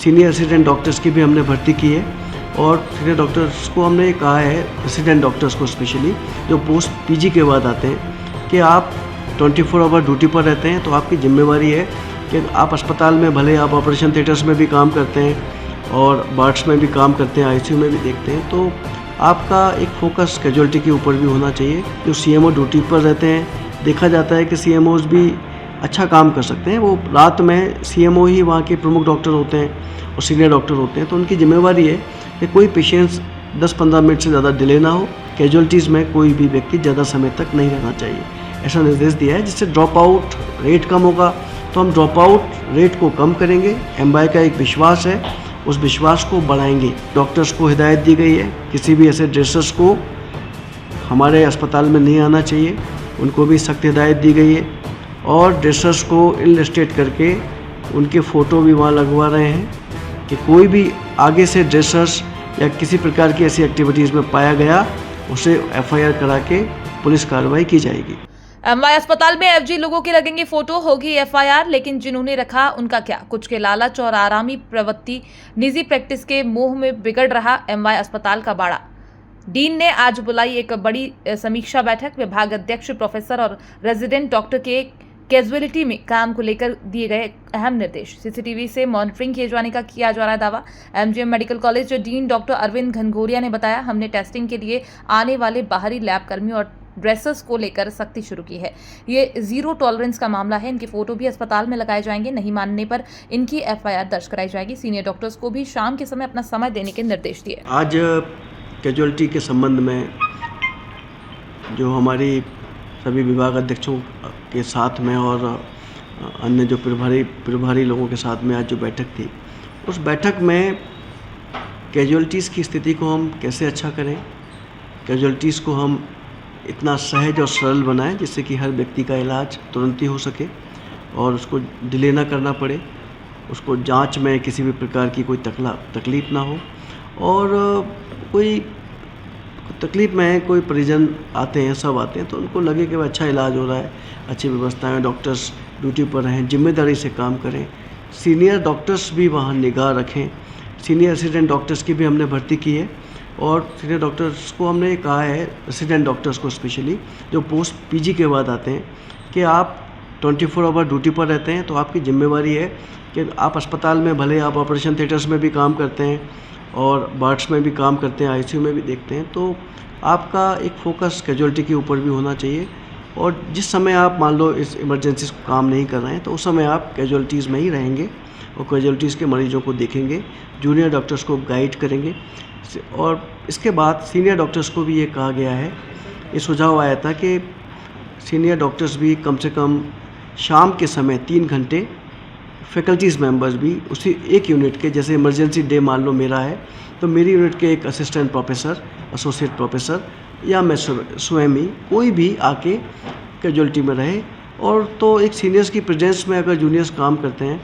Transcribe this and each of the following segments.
Senior resident doctors की भी हमने भर्ती की है और सीनियर डॉक्टर्स को हमने कहा है, रेसिडेंट डॉक्टर्स को स्पेशली जो पोस्ट पीजी के बाद आते हैं, कि आप 24 आवर ड्यूटी पर रहते हैं, तो आपकी जिम्मेवारी है कि आप अस्पताल में भले आप ऑपरेशन थिएटर्स में भी काम करते हैं और वार्ड्स में भी काम करते हैं, आईसीयू में भी देखते हैं, तो आपका एक फोकस कैजुअलिटी के ऊपर भी होना चाहिए। जो सीएमओ ड्यूटी पर रहते हैं, देखा जाता है कि सीएमओज भी अच्छा काम कर सकते हैं। वो रात में सीएमओ ही वहाँ के प्रमुख डॉक्टर होते हैं और सीनियर डॉक्टर होते हैं, तो उनकी जिम्मेवारी है कि कोई पेशेंट्स 10-15 मिनट से ज़्यादा डिले ना हो। कैजुअलिटीज़ में कोई भी व्यक्ति ज़्यादा समय तक नहीं रहना चाहिए, ऐसा निर्देश दिया है, जिससे ड्रॉप आउट रेट कम होगा। तो हम ड्रॉप आउट रेट को कम करेंगे। एमवाई का एक विश्वास है, उस विश्वास को बढ़ाएंगे। डॉक्टर्स को हिदायत दी गई है, किसी भी ऐसे ड्रेसर्स को हमारे अस्पताल में नहीं आना चाहिए, उनको भी सख्त हिदायत दी गई है। और ड्रेसर्स को इलस्ट्रेट करके उनके फ़ोटो भी वहाँ लगवा रहे हैं कि कोई भी आगे से ड्रेसर्स या किसी प्रकार की ऐसी एक्टिविटीज़ में पाया गया, उसे एफआईआर करा के पुलिस कार्रवाई की जाएगी। एमवाई अस्पताल में एफजी लोगों के लगेंगे फोटो, होगी एफआईआर, लेकिन जिन्होंने रखा उनका क्या? कुछ के लालच और आरामी प्रवृत्ति, निजी प्रैक्टिस के मोह में बिगड़ रहा एमवाई अस्पताल का बाड़ा। डीन ने आज बुलाई एक बड़ी समीक्षा बैठक। विभाग अध्यक्ष प्रोफेसर और रेजिडेंट डॉक्टर के कैजुअलिटी में काम को लेकर दिए गए अहम निर्देश। सीसीटीवी से मॉनिटरिंग किए जाने का किया जा रहा है दावा। MGM medical college dean doctor Arvind Ghanghoriya ने बताया, हमने टेस्टिंग के लिए आने वाले बाहरी लैब कर्मियों और ड्रेसर्स को लेकर सख्ती शुरू की है। ये जीरो टॉलरेंस का मामला है। इनके फोटो भी अस्पताल में लगाए जाएंगे, नहीं मानने पर इनकी एफआईआर दर्ज कराई जाएगी। सीनियर डॉक्टर्स को भी शाम के समय अपना समय देने के निर्देश दिए। आज कैजुअलिटी के संबंध में जो हमारी सभी विभाग अध्यक्षों के साथ में और अन्य जो प्रभारी लोगों के साथ में आज जो बैठक थी, उस बैठक में कैजुअलिटीज़ की स्थिति को हम कैसे अच्छा करें, कैजुअलिटीज़ को हम इतना सहज और सरल बनाएं जिससे कि हर व्यक्ति का इलाज तुरंत ही हो सके और उसको डिले ना करना पड़े, उसको जांच में किसी भी प्रकार की कोई तकलीफ़ ना हो, और कोई तकलीफ़ में कोई परिजन आते हैं, सब आते हैं, तो उनको लगे कि अच्छा इलाज हो रहा है, अच्छी व्यवस्थाएं, डॉक्टर्स ड्यूटी पर रहें, जिम्मेदारी से काम करें। सीनियर डॉक्टर्स भी वहाँ निगाह रखें। सीनियर रेसिडेंट डॉक्टर्स की भी हमने भर्ती की है और सीनियर डॉक्टर्स को हमने कहा है, रेसिडेंट डॉक्टर्स को स्पेशली जो पोस्ट पीजी के बाद आते हैं, कि आप 24 आवर ड्यूटी पर रहते हैं, तो आपकी जिम्मेवारी है कि आप अस्पताल में भले आप ऑपरेशन थिएटर्स में भी काम करते हैं और वार्ड्स में भी काम करते हैं, आईसीयू में भी देखते हैं, तो आपका एक फोकस कैजुअलिटी के ऊपर भी होना चाहिए। और जिस समय आप मान लो इस इमरजेंसी को काम नहीं कर रहे हैं, तो उस समय आप कैजुअलिटीज़ में ही रहेंगे और कैजुअलिटीज़ के मरीजों को देखेंगे, जूनियर डॉक्टर्स को गाइड करेंगे। और इसके बाद सीनियर डॉक्टर्स को भी ये कहा गया है, ये सुझाव आया था कि सीनियर डॉक्टर्स भी कम से कम शाम के समय 3 घंटे, फैकल्टीज़ मेंबर्स भी उसी एक यूनिट के, जैसे इमरजेंसी डे मान लो मेरा है, तो मेरी यूनिट के एक असिस्टेंट प्रोफेसर, एसोसिएट प्रोफेसर या मैं स्वयं ही, कोई भी आके कैजुअलिटी में रहे। और तो एक सीनियर्स की प्रेजेंस में अगर जूनियर्स काम करते हैं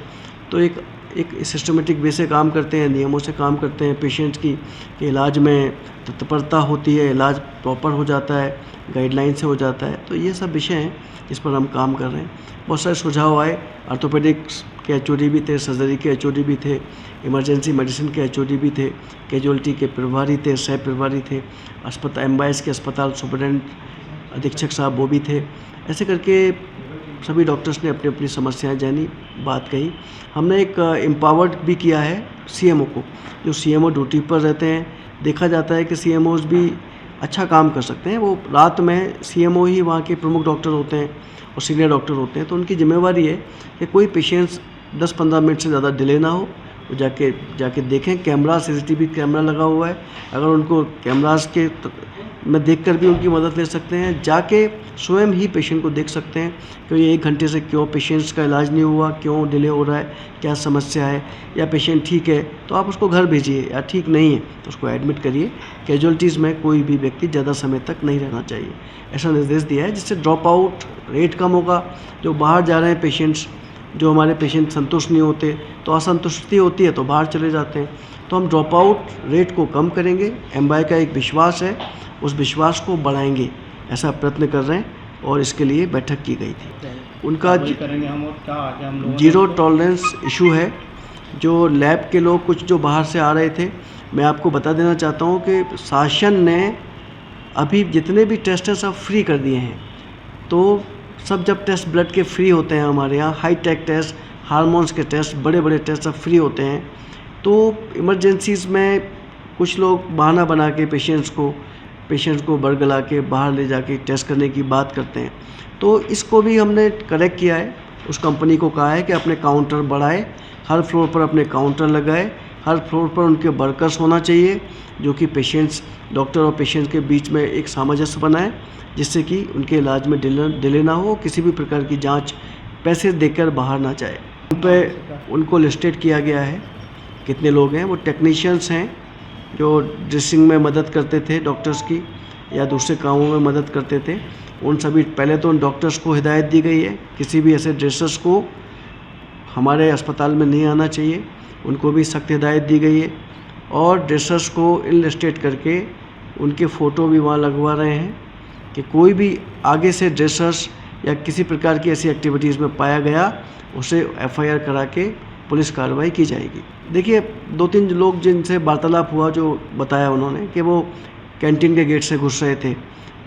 तो एक सिस्टमेटिक वे से काम करते हैं, नियमों से काम करते हैं, पेशेंट्स की इलाज में तत्परता होती है, इलाज प्रॉपर हो जाता है, गाइडलाइन से हो जाता है। तो ये सब विषय हैं जिस पर हम काम कर रहे हैं। बहुत सारे सुझाव आए, ऑर्थोपेडिक्स के एचओडी भी थे, सर्जरी के एचओडी भी थे, इमरजेंसी मेडिसिन के एचओडी भी थे, कैजुअलिटी के प्रभारी थे, सह प्रभारी थे, अस्पताल एमवाईएस के अस्पताल सुपरिटेंडेंट अधीक्षक साहब वो भी थे। ऐसे करके सभी डॉक्टर्स ने अपनी अपनी समस्याएं जानी, बात कही। हमने एक एम्पावर्ड भी किया है सीएमओ को, जो सीएमओ ड्यूटी पर रहते हैं। देखा जाता है कि सीएमओज भी अच्छा काम कर सकते हैं। वो रात में सीएमओ ही वहाँ के प्रमुख डॉक्टर होते हैं और सीनियर डॉक्टर होते हैं, तो उनकी जिम्मेवारी है कि कोई पेशेंट्स 10-15 मिनट से ज़्यादा डिले ना हो, वो जाके देखें। कैमरा, सीसीटीवी कैमरा लगा हुआ है, अगर उनको कैमरास के में देखकर भी उनकी मदद ले सकते हैं। जाके स्वयं ही पेशेंट को देख सकते हैं कि ये 1 घंटे से क्यों पेशेंट्स का इलाज नहीं हुआ, क्यों डिले हो रहा है, क्या समस्या है, या पेशेंट ठीक है तो आप उसको घर भेजिए, या ठीक नहीं है तो उसको एडमिट करिए। कैजुअलिटीज़ में कोई भी व्यक्ति ज़्यादा समय तक नहीं रहना चाहिए, ऐसा निर्देश दिया है, जिससे ड्रॉप आउट रेट कम होगा। जो बाहर जा रहे हैं पेशेंट्स, जो हमारे पेशेंट संतुष्ट नहीं होते, तो असंतुष्टि होती है तो बाहर चले जाते हैं, तो हम ड्रॉप आउट रेट को कम करेंगे। एमवाई का एक विश्वास है, उस विश्वास को बढ़ाएंगे, ऐसा प्रयत्न कर रहे हैं और इसके लिए बैठक की गई थी। उनका जीरो टॉलरेंस इशू है जो लैब के लोग कुछ जो बाहर से आ रहे थे, मैं आपको बता देना चाहता हूँ कि शासन ने अभी जितने भी टेस्ट हैं सब फ्री कर दिए हैं। तो सब जब टेस्ट ब्लड के फ्री होते हैं हमारे यहाँ, हाई टेक टेस्ट, हार्मोन्स के टेस्ट, बड़े बड़े टेस्ट सब फ्री होते हैं। तो इमरजेंसीज़ में कुछ लोग बहाना बना के पेशेंट्स को बरगला के बाहर ले जाके टेस्ट करने की बात करते हैं। तो इसको भी हमने करेक्ट किया है। उस कंपनी को कहा है कि अपने काउंटर बढ़ाए, हर फ्लोर पर अपने काउंटर लगाए, हर फ्लोर पर उनके वर्कर्स होना चाहिए जो कि डॉक्टर और पेशेंट्स के बीच में एक सामंजस्य बनाए, जिससे कि उनके इलाज में डिले ना हो, किसी भी प्रकार की जांच पैसे देकर बाहर ना जाए। उन पे उनको लिस्टेड किया गया है कितने लोग हैं। वो टेक्नीशियंस हैं जो ड्रेसिंग में मदद करते थे डॉक्टर्स की या दूसरे कामों में मदद करते थे। उन सभी पहले तो उन डॉक्टर्स को हिदायत दी गई है किसी भी ऐसे ड्रेसर्स को हमारे अस्पताल में नहीं आना चाहिए, उनको भी सख्त हिदायत दी गई है। और ड्रेसर्स को इनलिस्टेड करके उनके फ़ोटो भी वहाँ लगवा रहे हैं कि कोई भी आगे से ड्रेसर्स या किसी प्रकार की ऐसी एक्टिविटीज़ में पाया गया उसे एफआईआर करा के पुलिस कार्रवाई की जाएगी। देखिए 2-3 लोग जिनसे वार्तालाप हुआ जो बताया उन्होंने कि वो कैंटीन के गेट से घुस रहे थे,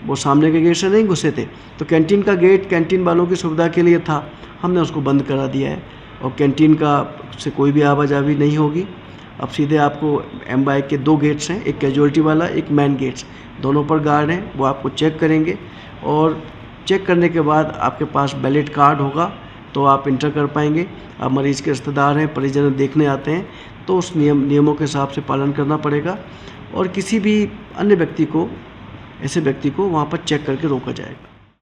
वो सामने के गेट से नहीं घुसे थे। तो कैंटीन का गेट कैंटीन वालों की सुविधा के लिए था, हमने उसको बंद करा दिया है और कैंटीन का से कोई भी आवाजाही नहीं होगी। अब सीधे आपको एमवाई के 2 गेट्स हैं, एक कैजुअलिटी वाला, एक मेन गेट्स, दोनों पर गार्ड हैं। वो आपको चेक करेंगे और चेक करने के बाद आपके पास वैलिड कार्ड होगा तो आप इंटर कर पाएंगे। आप मरीज़ के रिश्तेदार हैं, परिजन देखने आते हैं तो उस नियमों के हिसाब से पालन करना पड़ेगा और किसी भी अन्य ऐसे व्यक्ति को वहाँ पर चेक करके रोका जाएगा।